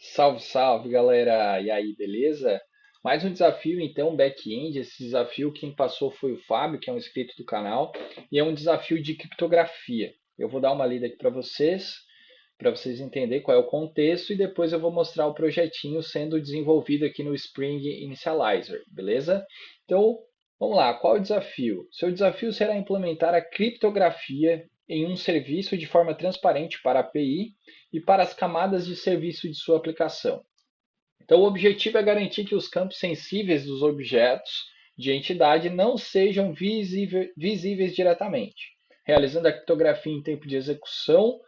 Salve, salve, galera! E aí, beleza? Mais um desafio, então, back-end. Esse desafio quem passou foi o Fábio, que é um inscrito do canal, e é um desafio de criptografia. Eu vou dar uma lida aqui para vocês entenderem qual é o contexto, e depois eu vou mostrar o projetinho sendo desenvolvido aqui no Spring Initializer, beleza? Então, vamos lá, qual é o desafio? Seu desafio será implementar a criptografia em um serviço de forma transparente para a API e para as camadas de serviço de sua aplicação. Então, o objetivo é garantir que os campos sensíveis dos objetos de entidade não sejam visíveis diretamente, realizando a criptografia em tempo de execução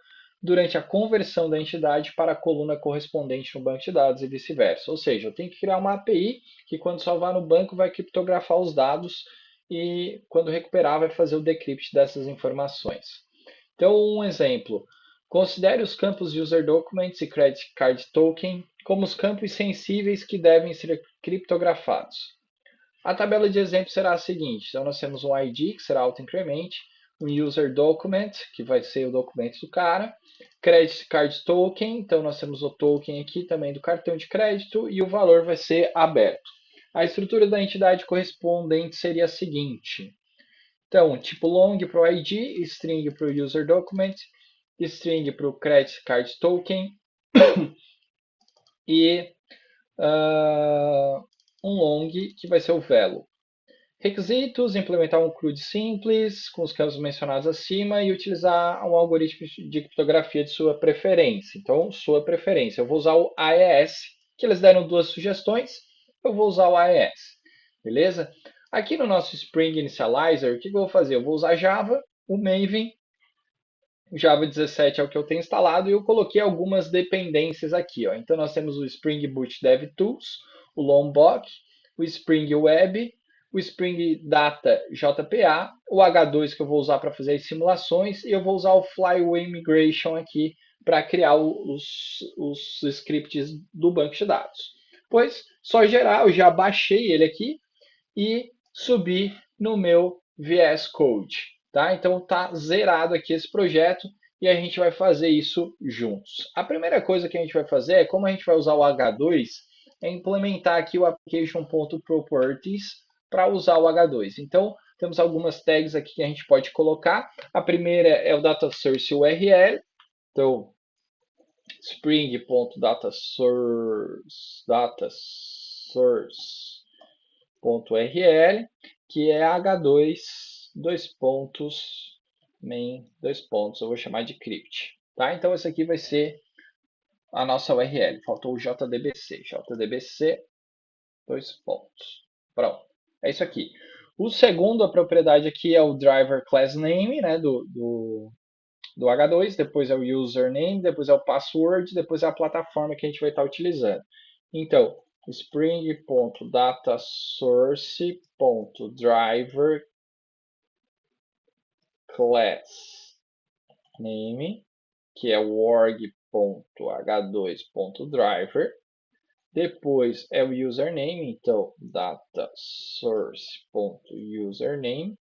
durante a conversão da entidade para a coluna correspondente no banco de dados e vice-versa. Ou seja, eu tenho que criar uma API que, quando salvar no banco, vai criptografar os dados e, quando recuperar, vai fazer o decrypt dessas informações. Então, um exemplo. Considere os campos User Documents e Credit Card Token como os campos sensíveis que devem ser criptografados. A tabela de exemplo será a seguinte. Então, nós temos um ID, que será auto-increment, um User Document, que vai ser o documento do cara, Credit Card Token, então nós temos o token aqui também do cartão de crédito, e o valor vai ser aberto. A estrutura da entidade correspondente seria a seguinte. Então, tipo long para o ID, string para o user document, string para o credit card token e um long que vai ser o value. Requisitos: implementar um CRUD simples com os campos mencionados acima e utilizar um algoritmo de criptografia de sua preferência. Então, sua preferência. Eu vou usar o AES, que eles deram duas sugestões. Eu vou usar o AES, beleza? Aqui no nosso Spring Initializer, o que eu vou fazer? Eu vou usar Java, o Maven, o Java 17 é o que eu tenho instalado e eu coloquei algumas dependências aqui. Ó. Então nós temos o Spring Boot DevTools, o Lombok, o Spring Web, o Spring Data JPA, o H2 que eu vou usar para fazer as simulações e eu vou usar o Flyway Migration aqui para criar os scripts do banco de dados. Pois, só gerar, eu já baixei ele aqui e subir no meu VS Code. Tá? Então tá zerado aqui esse projeto e a gente vai fazer isso juntos. A primeira coisa que a gente vai fazer é, como a gente vai usar o H2, é implementar aqui o application.properties para usar o H2. Então, temos algumas tags aqui que a gente pode colocar. A primeira é o data source URL. Então, spring.datasource.rl, que é H2, dois pontos, main, dois pontos, eu vou chamar de crypt. Tá? Então, esse aqui vai ser a nossa URL. Faltou o JDBC. JDBC, dois pontos. Pronto. É isso aqui. O segundo, a propriedade aqui é o driver class name, né, do H2, depois é o username, depois é o password, depois é a plataforma que a gente vai estar utilizando. Então, spring.datasource.driver class name, que é o org.h2.driver. Depois é o username, então datasource.username,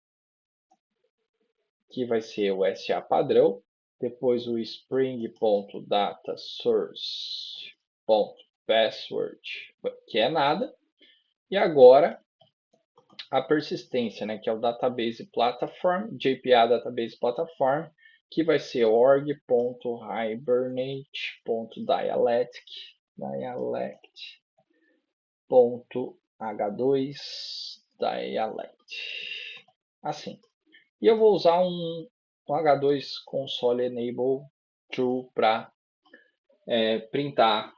que vai ser o SA padrão. Depois o spring.datasource.password, que é nada. E agora a persistência, né, que é o database platform, JPA database platform, que vai ser org.hibernate.dialect.h2dialect. Assim. E eu vou usar um H2 console enable true para printar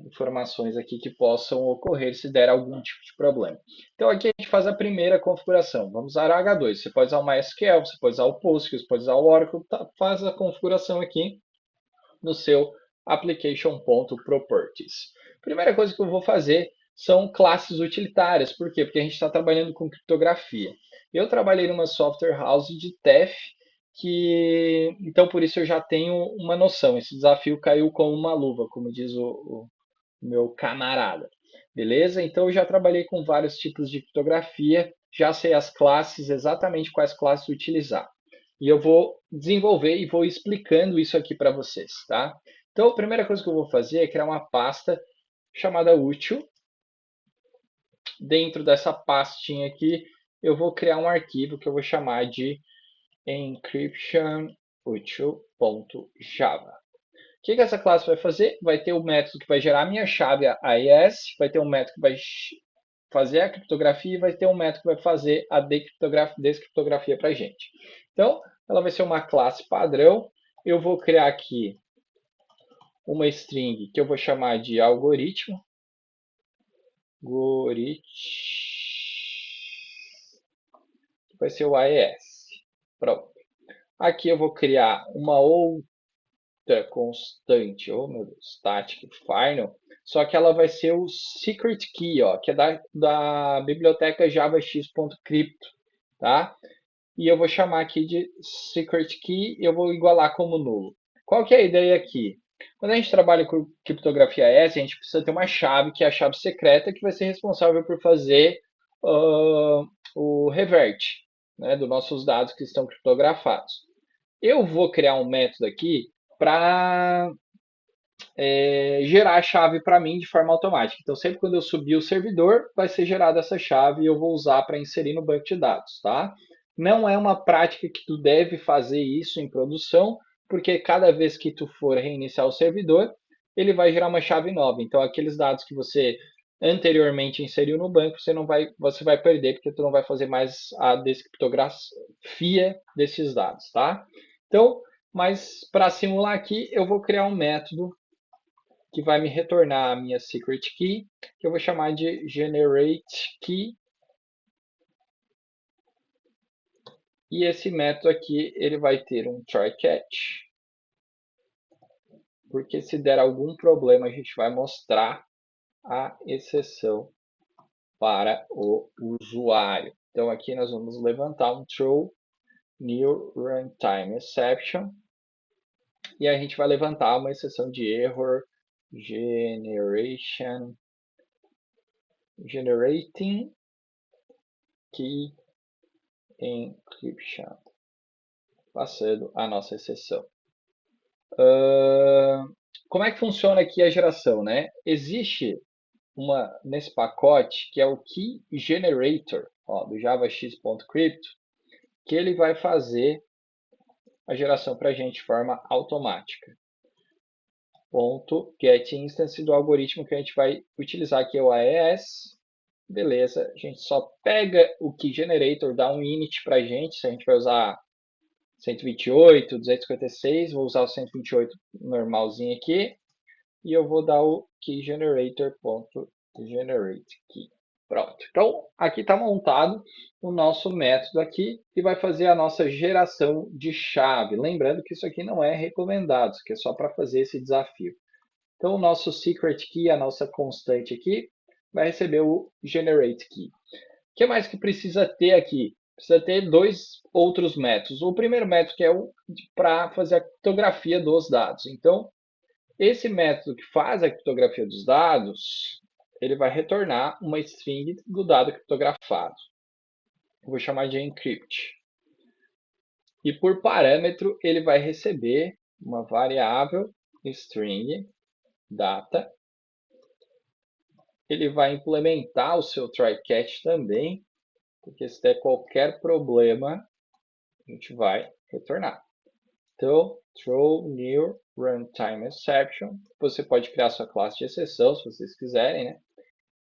informações aqui que possam ocorrer se der algum tipo de problema. Então aqui a gente faz a primeira configuração. Vamos usar H2. Você pode usar o MySQL, você pode usar o Postgres, você pode usar o Oracle. Tá? Faz a configuração aqui no seu application.properties. Primeira coisa que eu vou fazer são classes utilitárias. Por quê? Porque a gente está trabalhando com criptografia. Eu trabalhei numa software house de TEF, então por isso eu já tenho uma noção. Esse desafio caiu como uma luva, como diz o meu camarada. Beleza? Então eu já trabalhei com vários tipos de criptografia, já sei as classes, exatamente quais classes utilizar. E eu vou desenvolver e vou explicando isso aqui para vocês, tá? Então, a primeira coisa que eu vou fazer é criar uma pasta chamada útil. Dentro dessa pastinha aqui, eu vou criar um arquivo que eu vou chamar de encryptionutil.java. O que essa classe vai fazer? Vai ter o método que vai gerar a minha chave AES, vai ter um método que vai fazer a criptografia e vai ter um método que vai fazer a descriptografia para a gente. Então, ela vai ser uma classe padrão. Eu vou criar aqui uma string que eu vou chamar de algoritmo. Vai ser o AES. Pronto. Aqui eu vou criar uma outra constante, oh meu Deus, static final, só que ela vai ser o secret key, ó, que é da biblioteca javax.crypto, tá? E eu vou chamar aqui de secret key e eu vou igualar como nulo. Qual que é a ideia aqui? Quando a gente trabalha com criptografia S, a gente precisa ter uma chave, que é a chave secreta, que vai ser responsável por fazer o revert, né, dos nossos dados que estão criptografados. Eu vou criar um método aqui para gerar a chave para mim de forma automática. Então, sempre quando eu subir o servidor, vai ser gerada essa chave e eu vou usar para inserir no banco de dados, tá? Não é uma prática que tu deve fazer isso em produção, porque cada vez que tu for reiniciar o servidor, ele vai gerar uma chave nova. Então, aqueles dados que você anteriormente inseriu no banco, você vai perder, porque tu não vai fazer mais a descriptografia desses dados, tá? Então, mas para simular aqui, eu vou criar um método que vai me retornar a minha secret key, que eu vou chamar de generateKey. E esse método aqui, ele vai ter um try-catch, porque se der algum problema, a gente vai mostrar a exceção para o usuário. Então aqui nós vamos levantar um throw new runtime exception e a gente vai levantar uma exceção de error generating key encryption, passando a nossa exceção. Como é que funciona aqui a geração, né? Existe nesse pacote que é o Key Generator, ó, do javax.crypto, que ele vai fazer a geração para a gente de forma automática. Ponto get instance do algoritmo que a gente vai utilizar aqui é o AES. Beleza, a gente só pega o Key Generator, dá um init para a gente, se a gente vai usar 128, 256, vou usar o 128 normalzinho aqui, e eu vou dar o keyGenerator.generateKey. Pronto. Então, aqui está montado o nosso método aqui, que vai fazer a nossa geração de chave. Lembrando que isso aqui não é recomendado, isso aqui é só para fazer esse desafio. Então, o nosso secret key, a nossa constante aqui, vai receber o generate key. O que mais que precisa ter aqui? Precisa ter dois outros métodos. O primeiro método que é para fazer a criptografia dos dados. Então, esse método que faz a criptografia dos dados, ele vai retornar uma string do dado criptografado. Eu vou chamar de encrypt. E por parâmetro, ele vai receber uma variável string data. Ele vai implementar o seu try-catch também, porque se der qualquer problema, a gente vai retornar. Então, throw new runtime exception. Você pode criar sua classe de exceção, se vocês quiserem, né?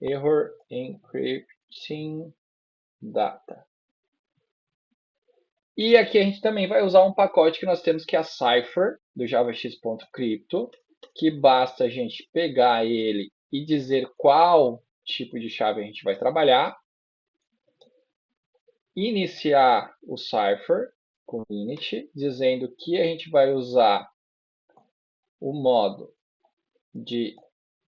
Error encrypting data. E aqui a gente também vai usar um pacote que nós temos que é a Cypher, do javax.crypto, que basta a gente pegar ele e dizer qual tipo de chave a gente vai trabalhar, iniciar o Cypher com init, dizendo que a gente vai usar o modo de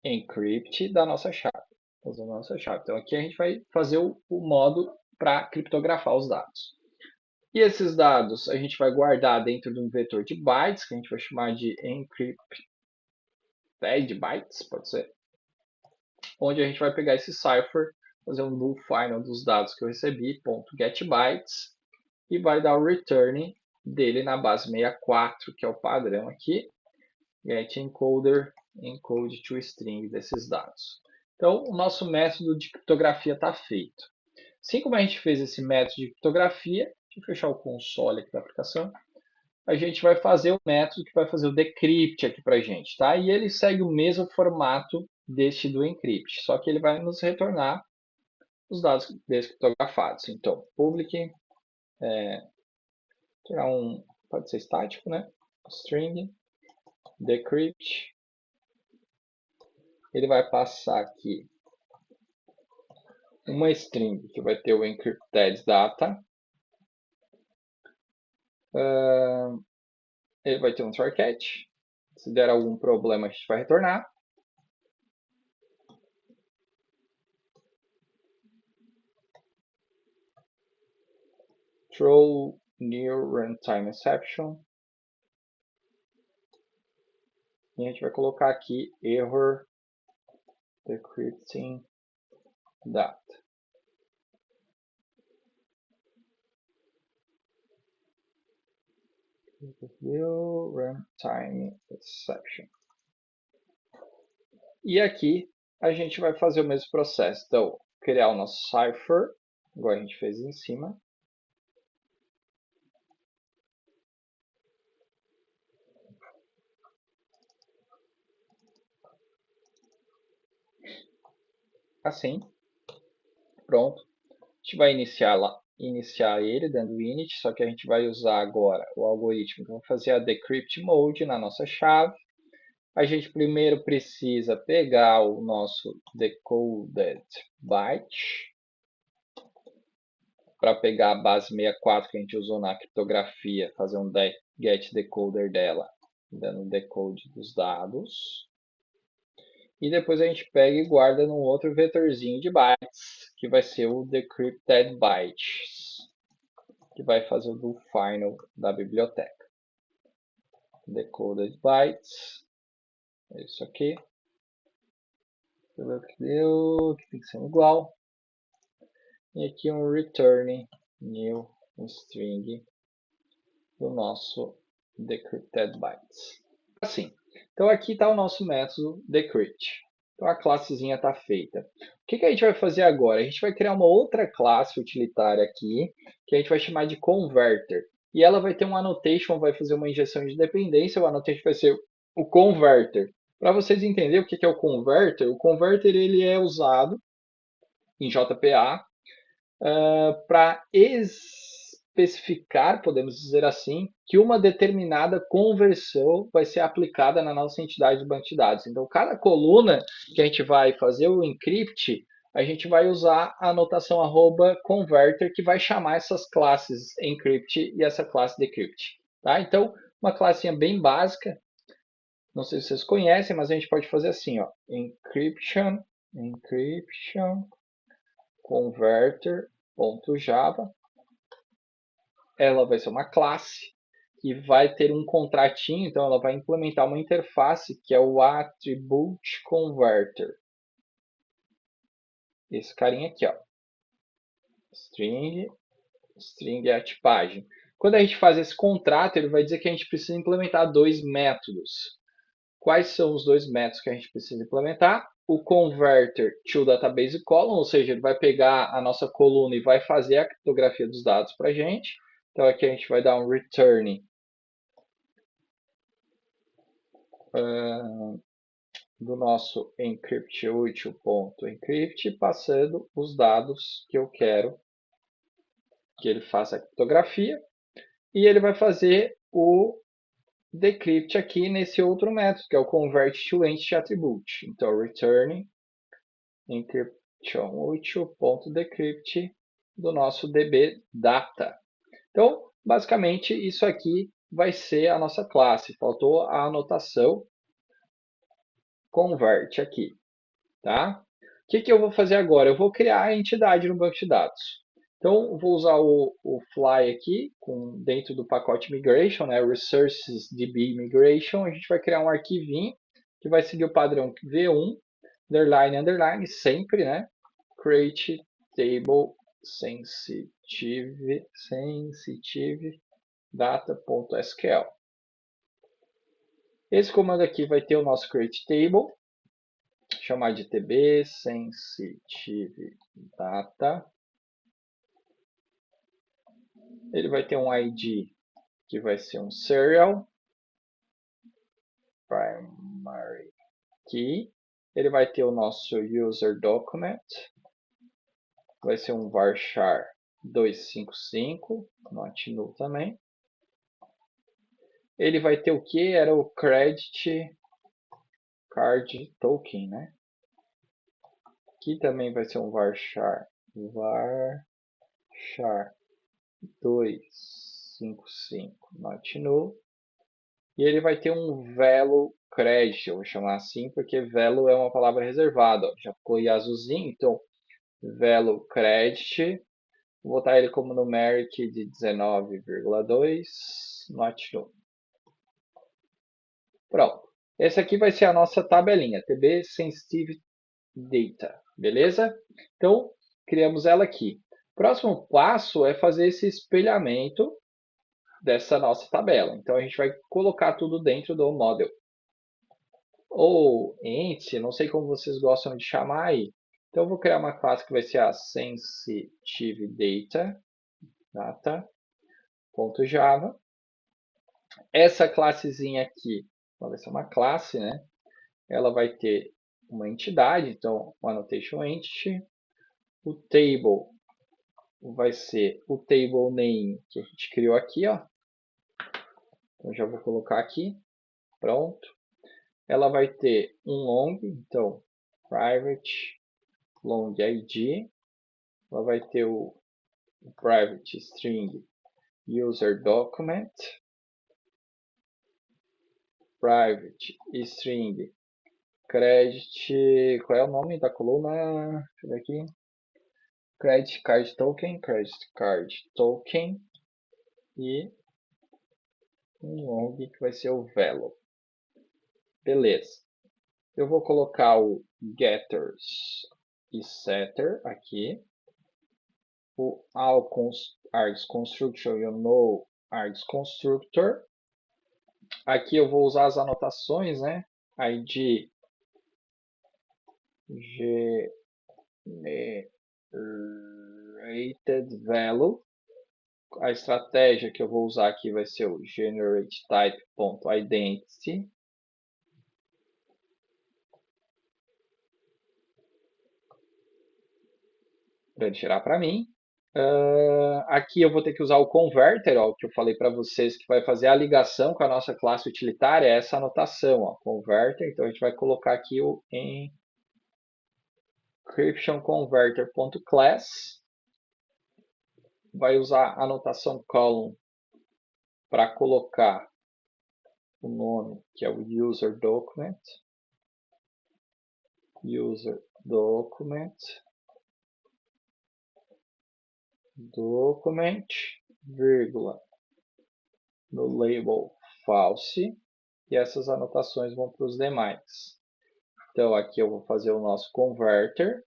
encrypt da nossa chave. Usando a nossa chave. Então aqui a gente vai fazer o modo para criptografar os dados. E esses dados a gente vai guardar dentro de um vetor de bytes, que a gente vai chamar de encrypted bytes, pode ser. Onde a gente vai pegar esse cipher, fazer um do final dos dados que eu recebi, .getBytes, e vai dar o return dele na base 64, que é o padrão aqui. get encoder, encode to string desses dados. Então, o nosso método de criptografia está feito. Assim como a gente fez esse método de criptografia, deixa eu fechar o console aqui da aplicação, a gente vai fazer o método que vai fazer o decrypt aqui para a gente, tá? E ele segue o mesmo formato deste do encrypt, só que ele vai nos retornar os dados descriptografados. Então, public, tirar pode ser estático, né? String, decrypt, ele vai passar aqui uma string que vai ter o encrypted data, ele vai ter um try catch, se der algum problema a gente vai retornar. Throw new runtime exception. E a gente vai colocar aqui error decrypting data. New runtime exception. E aqui a gente vai fazer o mesmo processo. Então, criar o nosso cipher, igual a gente fez em cima. Assim. Pronto. A gente vai iniciar ele dando init, só que a gente vai usar agora o algoritmo que vai fazer a decrypt mode na nossa chave. A gente primeiro precisa pegar o nosso decoded byte para pegar a base 64 que a gente usou na criptografia, fazer um get decoder dela, dando decode dos dados. E depois a gente pega e guarda num outro vetorzinho de bytes, que vai ser o decrypted bytes, que vai fazer o do final da biblioteca. Decoded bytes, é isso aqui. Pelo que deu, que tem que ser igual. E aqui um return new string do nosso decrypted bytes. Assim, então aqui está o nosso método decrypt. Então a classezinha está feita. O que a gente vai fazer agora? A gente vai criar uma outra classe utilitária aqui, que a gente vai chamar de converter. E ela vai ter um annotation, vai fazer uma injeção de dependência, o annotation vai ser o converter. Para vocês entenderem o que é o converter ele é usado em JPA para especificar, podemos dizer assim, que uma determinada conversão vai ser aplicada na nossa entidade de banco de dados. Então, cada coluna que a gente vai fazer o encrypt, a gente vai usar a anotação @converter, que vai chamar essas classes encrypt e essa classe decrypt. Tá? Então, uma classinha bem básica, não sei se vocês conhecem, mas a gente pode fazer assim, ó, encryption converter.java. Ela vai ser uma classe que vai ter um contratinho, então ela vai implementar uma interface que é o attribute converter. Esse carinha aqui, ó. String é a tipagem. Quando a gente faz esse contrato, ele vai dizer que a gente precisa implementar dois métodos. Quais são os dois métodos que a gente precisa implementar? O converter to database column, ou seja, ele vai pegar a nossa coluna e vai fazer a criptografia dos dados para a gente. Então aqui a gente vai dar um return do nosso encrypt útil.encrypt, passando os dados que eu quero que ele faça a criptografia. E ele vai fazer o decrypt aqui nesse outro método, que é o convert to entity attribute. Então, return encryption útil.decrypt do nosso DB data. Então, basicamente, isso aqui vai ser a nossa classe. Faltou a anotação convert aqui, tá? O que eu vou fazer agora? Eu vou criar a entidade no banco de dados. Então, vou usar o fly aqui, dentro do pacote migration, né, resources db migration. A gente vai criar um arquivinho que vai seguir o padrão v1, underline, underline, sempre, né? Create table sensitive data.sql. Esse comando aqui vai ter o nosso create table, chamar de tb sensitive data. Ele vai ter um ID que vai ser um serial primary key. Ele vai ter o nosso user document, vai ser um varchar 255, not null também. Ele vai ter o que? Era o credit card token, né? Aqui também vai ser um varchar 255, not null. E ele vai ter um velo credit, eu vou chamar assim, porque velo é uma palavra reservada. Ó. Já ficou aí azulzinho, então velo credit. Vou botar ele como numeric de 19,2, not null. Pronto. Esse aqui vai ser a nossa tabelinha, TB Sensitive Data, beleza? Então, criamos ela aqui. Próximo passo é fazer esse espelhamento dessa nossa tabela. Então, a gente vai colocar tudo dentro do model. Ou ent, não sei como vocês gostam de chamar aí. Então, eu vou criar uma classe que vai ser a sensitive data.java. Essa classezinha aqui, vai ser uma classe, né? Ela vai ter uma entidade, então, o annotation entity. O table vai ser o table name que a gente criou aqui, ó. Então, já vou colocar aqui. Pronto. Ela vai ter um long, então, private long id. Ela vai ter o private string user document. Private string credit. Qual é o nome da coluna? Deixa eu ver aqui. Credit card token e um long que vai ser o velo. Beleza. Eu vou colocar o getters e setter aqui. O all args constructor e o no args constructor. Aqui eu vou usar as anotações, né? id generated value. A estratégia que eu vou usar aqui vai ser o generateType.identity. Para ele tirar para mim. Aqui eu vou ter que usar o converter, ó, que eu falei para vocês que vai fazer a ligação com a nossa classe utilitária, essa anotação, ó, converter. Então a gente vai colocar aqui o encryptionConverter.class. Vai usar a anotação column para colocar o nome, que é o user document. User document. Document, vírgula, no label false, e essas anotações vão para os demais. Então, aqui eu vou fazer o nosso converter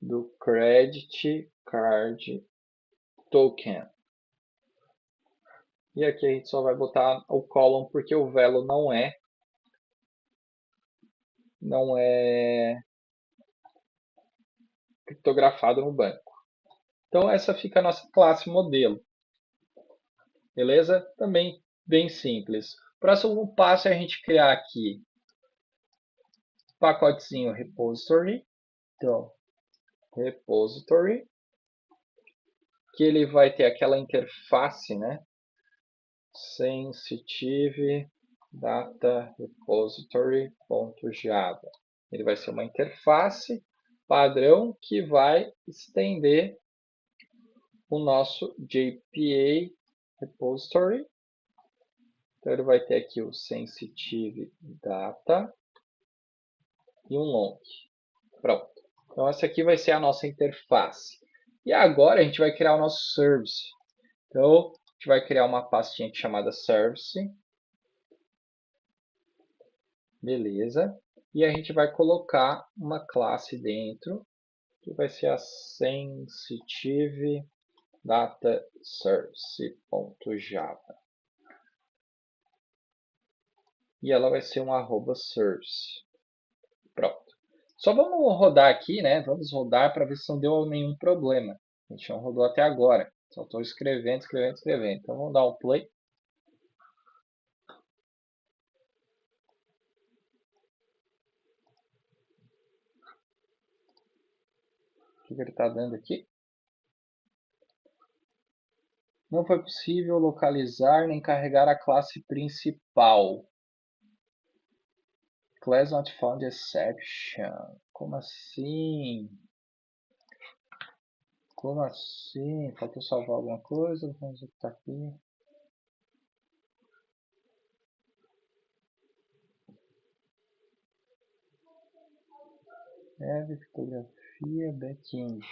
do credit card token. E aqui a gente só vai botar o column porque o velo não é criptografado no banco. Então, essa fica a nossa classe modelo. Beleza? Também bem simples. Próximo passo é a gente criar aqui pacotezinho repository. Então, repository, que ele vai ter aquela interface, né? Sensitive data repository.java. Ele vai ser uma interface padrão que vai estender o nosso JPA repository. Então ele vai ter aqui o sensitive data e um long. Pronto. Então essa aqui vai ser a nossa interface. E agora a gente vai criar o nosso service. Então, a gente vai criar uma pastinha chamada service. Beleza. E a gente vai colocar uma classe dentro, que vai ser a sensitive data service.java. e ela vai ser um @service. Pronto. Só vamos rodar aqui, né? Vamos rodar para ver se não deu nenhum problema. A gente não rodou até agora. Só estou escrevendo, escrevendo, escrevendo. Então vamos dar um play. O que ele está dando aqui? Não foi possível localizar nem carregar a classe principal. Class not found exception. Como assim? Como assim? Faltou salvar alguma coisa? Vamos ver o que está aqui. Fotografia, back-end.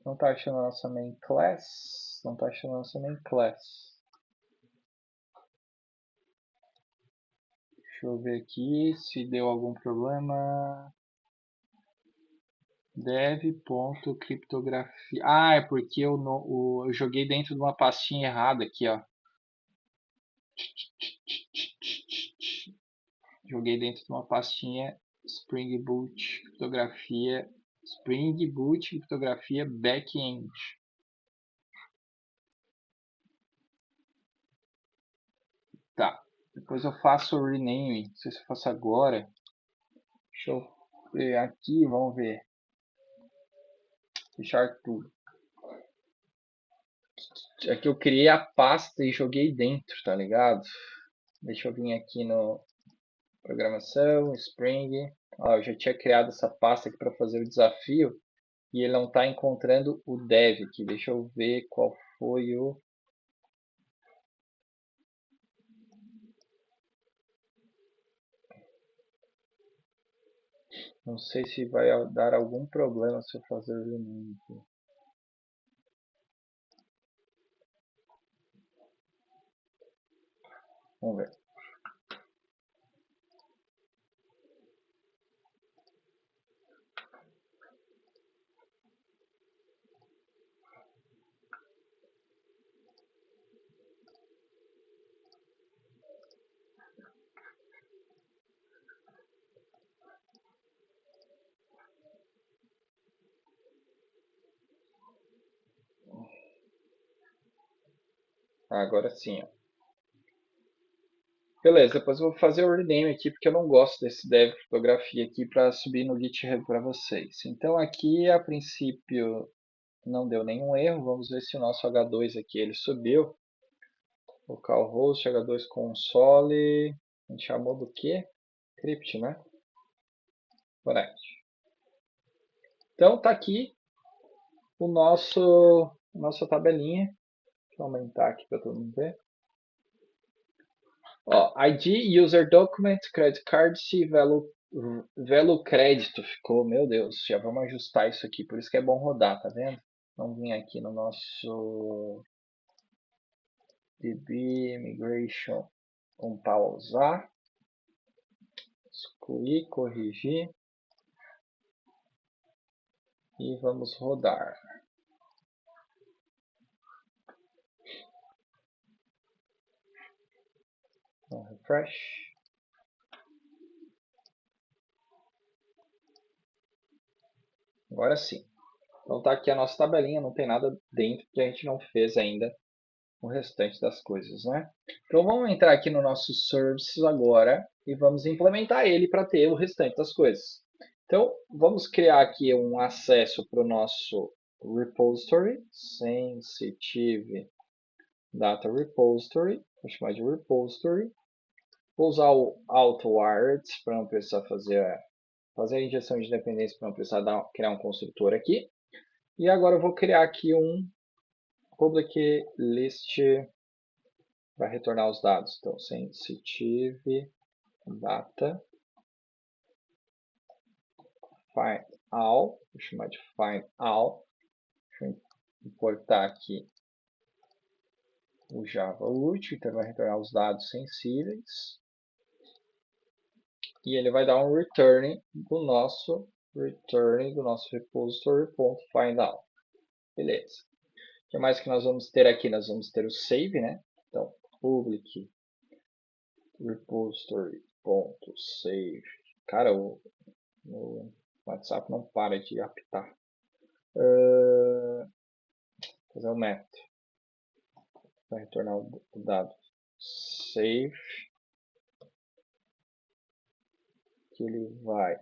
Não está achando a nossa main class. Não está achando a nossa main class. Deixa eu ver aqui se deu algum problema. Dev.criptografia. Ah, é porque eu joguei dentro de uma pastinha errada aqui, ó. Joguei dentro de uma pastinha Spring Boot criptografia. Spring Boot criptografia back-end. Tá. Depois eu faço o rename. Não sei se eu faço agora. Deixa eu ver aqui, vamos ver. Fechar tudo. Aqui eu criei a pasta e joguei dentro, tá ligado? Deixa eu vir aqui no programação, Spring. Ó, eu já tinha criado essa pasta aqui para fazer o desafio e ele não está encontrando o dev aqui. Deixa eu ver qual foi o... Não sei se vai dar algum problema se eu fazer o rename aqui. Vamos ver. Agora sim, ó. Beleza, depois eu vou fazer o rename aqui porque eu não gosto desse dev fotografia aqui para subir no GitHub para vocês. Então aqui a princípio não deu nenhum erro. Vamos ver se o nosso H2 aqui ele subiu. Localhost H2 console. A gente chamou do que? Crypt, né? Connect. Então tá aqui o nossa tabelinha. Deixa eu aumentar aqui para todo mundo ver. Ó, ID, User Document, Credit Card, Velo Crédito ficou, meu Deus, já vamos ajustar isso aqui, por isso que é bom rodar, tá vendo? Vamos vir aqui no nosso DB Migration, vamos pausar, excluir, corrigir e vamos rodar. Então, refresh. Agora sim. Então tá aqui a nossa tabelinha, não tem nada dentro que a gente não fez ainda o restante das coisas, né? Então vamos entrar aqui no nosso services agora e vamos implementar ele para ter o restante das coisas. Então vamos criar aqui um acesso para o nosso repository, sensitive data repository, vou chamar de repository. Vou usar o AutoWired para não precisar fazer a injeção de dependência para não precisar criar um construtor aqui. E agora eu vou criar aqui um public list para retornar os dados. Então, sensitive data find all, vou chamar de find all. Deixa eu importar aqui o Java útil, então vai retornar os dados sensíveis. E ele vai dar um return do nosso return do nosso repository.findOut. Beleza. O que mais que nós vamos ter aqui? Nós vamos ter o save, né? Então, public repository.save. Cara, o WhatsApp não para de apitar. Fazer o método. Vai retornar o dado save. Que ele vai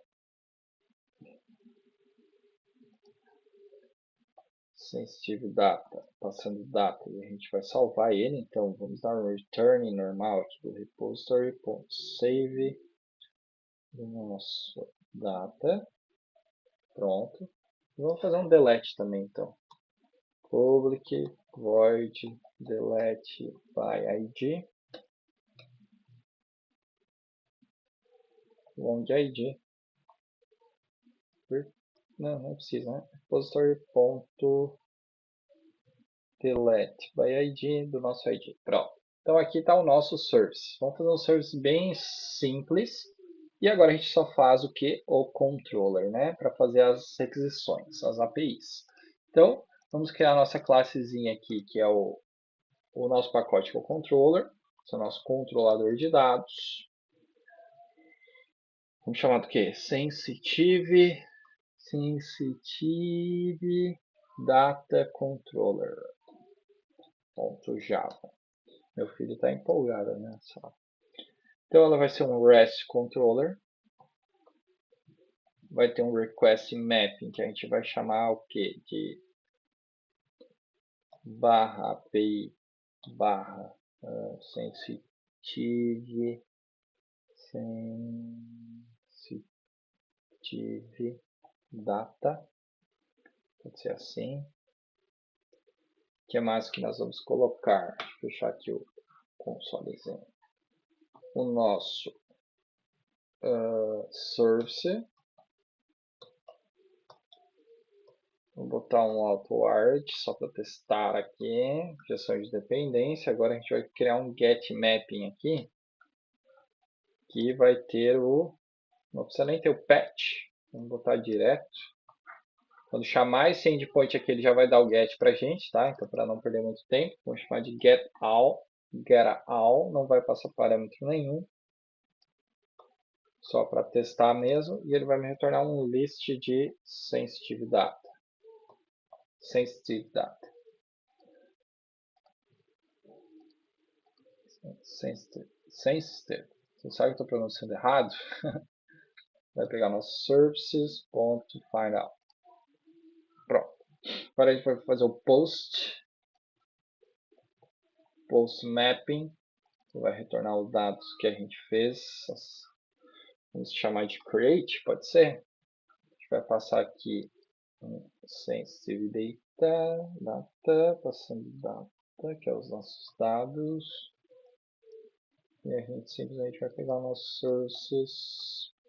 sensitive data, passando data, e a gente vai salvar ele. Então vamos dar um return normal aqui do repository.save do nosso data. Pronto. E vamos fazer um delete também, então. Public void delete by id. Long id. Não precisa, né? Repository.delete by id do nosso id. Pronto. Então aqui está o nosso service. Vamos fazer um service bem simples. E agora a gente só faz o que? O controller, né? Para fazer as requisições, as APIs. Então, vamos criar a nossa classezinha aqui, que é o nosso pacote, que é o controller. Esse é o nosso controlador de dados. Vamos chamar do que? Sensitive Data Controller. .java. Meu filho está empolgado, né? Então ela vai ser um REST controller. Vai ter um request mapping que a gente vai chamar o que? De barra API barra sensitive data. Pode ser assim. O que mais que nós vamos colocar? Deixa eu fechar aqui o consolezinho. O nosso service. Vou botar um auto-art só para testar aqui. Gestão de dependência. Agora a gente vai criar um get mapping aqui. Que vai ter o... Não precisa nem ter o patch. Vamos botar direto. Quando chamar esse endpoint aqui, ele já vai dar o get para a gente, tá? Então, para não perder muito tempo, vamos chamar de get all. Não vai passar parâmetro nenhum. Só para testar mesmo. E ele vai me retornar um list de sensitive data. Sensitive. Você sabe que eu estou pronunciando errado? Vai pegar nosso services.findOut. Pronto. Agora a gente vai fazer o post mapping. Vai retornar os dados que a gente fez. Vamos chamar de create, pode ser? A gente vai passar aqui sensitive data, passando data, que é os nossos dados. E a gente simplesmente vai pegar o nosso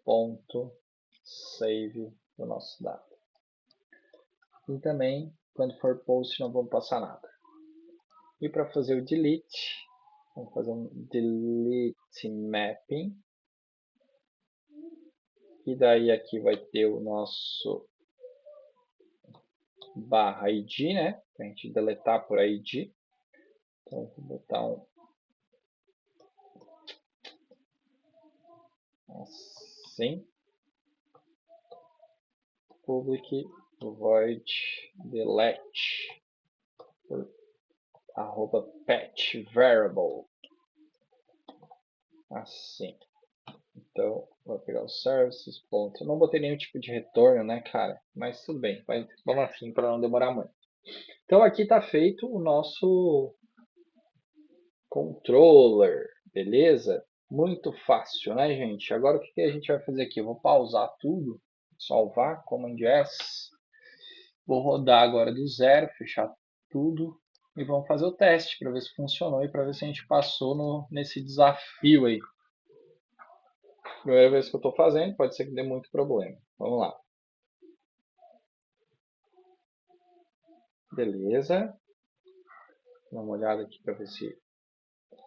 sources.save do nosso dado. E também, quando for post, não vamos passar nada. E para fazer o delete, vamos fazer um delete mapping. E daí aqui vai ter o nosso barra id, né? Para a gente deletar por id. Então, vou botar um assim. Public void delete por arroba patch variable. Assim. Então, vou pegar o services. Ponto. Não botei nenhum tipo de retorno, né, cara? Mas tudo bem. Vamos assim para não demorar muito. Então, aqui está feito o nosso controller. Beleza? Muito fácil, né, gente? Agora, o que a gente vai fazer aqui? Eu vou pausar tudo. Salvar. Command S. Vou rodar agora do zero. Fechar tudo. E vamos fazer o teste para ver se funcionou e para ver se a gente passou nesse desafio aí. Primeira vez que eu estou fazendo, pode ser que dê muito problema. Vamos lá. Beleza. Dá uma olhada aqui para ver se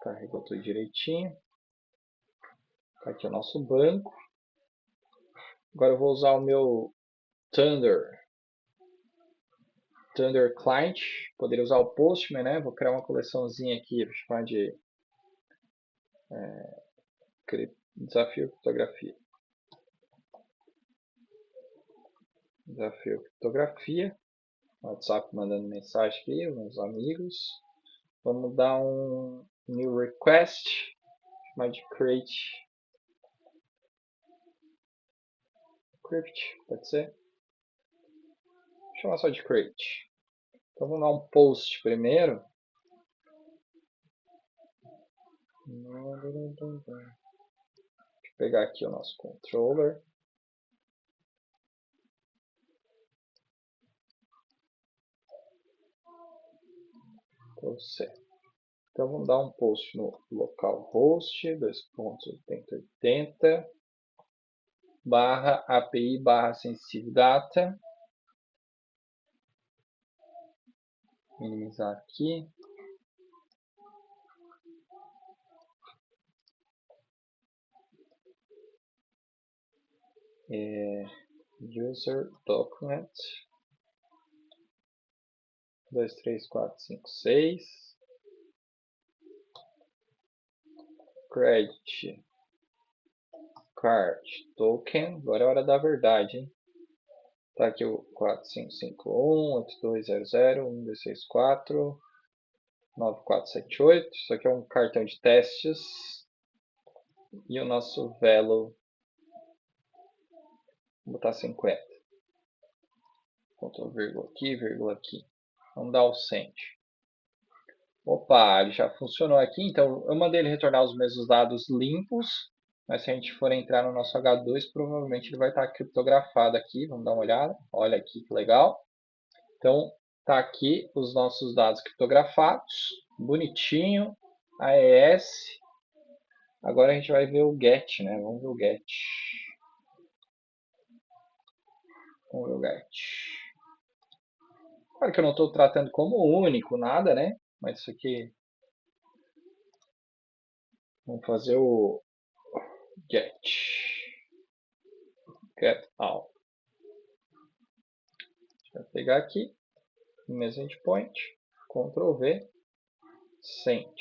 carregou tudo direitinho. Tá aqui o nosso banco. Agora eu vou usar o meu Thunder Client, poderia usar o Postman, né? Vou criar uma coleçãozinha aqui, vou chamar de desafio criptografia. Desafio criptografia. WhatsApp mandando mensagem aqui, meus amigos. Vamos dar um new request, chamar de create script, pode ser? Vou chamar só de create. Então vamos dar um post primeiro. Deixa eu pegar aqui o nosso controller. Então vamos dar um post no localhost 2.8080 barra API barra sensitive data. Minimizar aqui. User document 2, 3, 4, 5, 6. Credit card token. Agora é a hora da verdade, hein? Tá aqui o 4551 8200 1264 9478. Isso aqui é um cartão de testes. E o nosso velo, vou botar 50. Ctrl vírgula aqui, vírgula aqui. Vamos dar o send. Opa, ele já funcionou aqui. Então eu mandei ele retornar os mesmos dados limpos. Mas se a gente for entrar no nosso H2, provavelmente ele vai estar criptografado aqui. Vamos dar uma olhada. Olha aqui que legal. Então tá aqui os nossos dados criptografados. Bonitinho. AES. Agora a gente vai ver o GET, né? Vamos ver o GET. Vamos ver o GET. Claro que eu não estou tratando como único, nada, né? Mas isso aqui... Vamos fazer o get all. Vai pegar aqui, no mesmo endpoint, Ctrl V, send.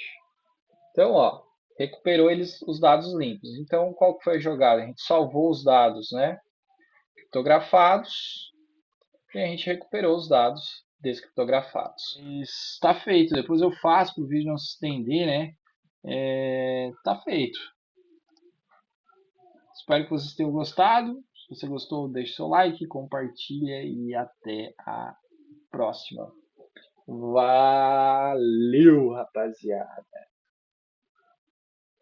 Então, ó, recuperou os dados limpos. Então, qual que foi a jogada? A gente salvou os dados, né, criptografados, e a gente recuperou os dados descriptografados. Está feito. Depois eu faço para o vídeo não se estender, né? Tá feito. Espero que vocês tenham gostado. Se você gostou, deixe seu like, compartilha e até a próxima. Valeu, rapaziada!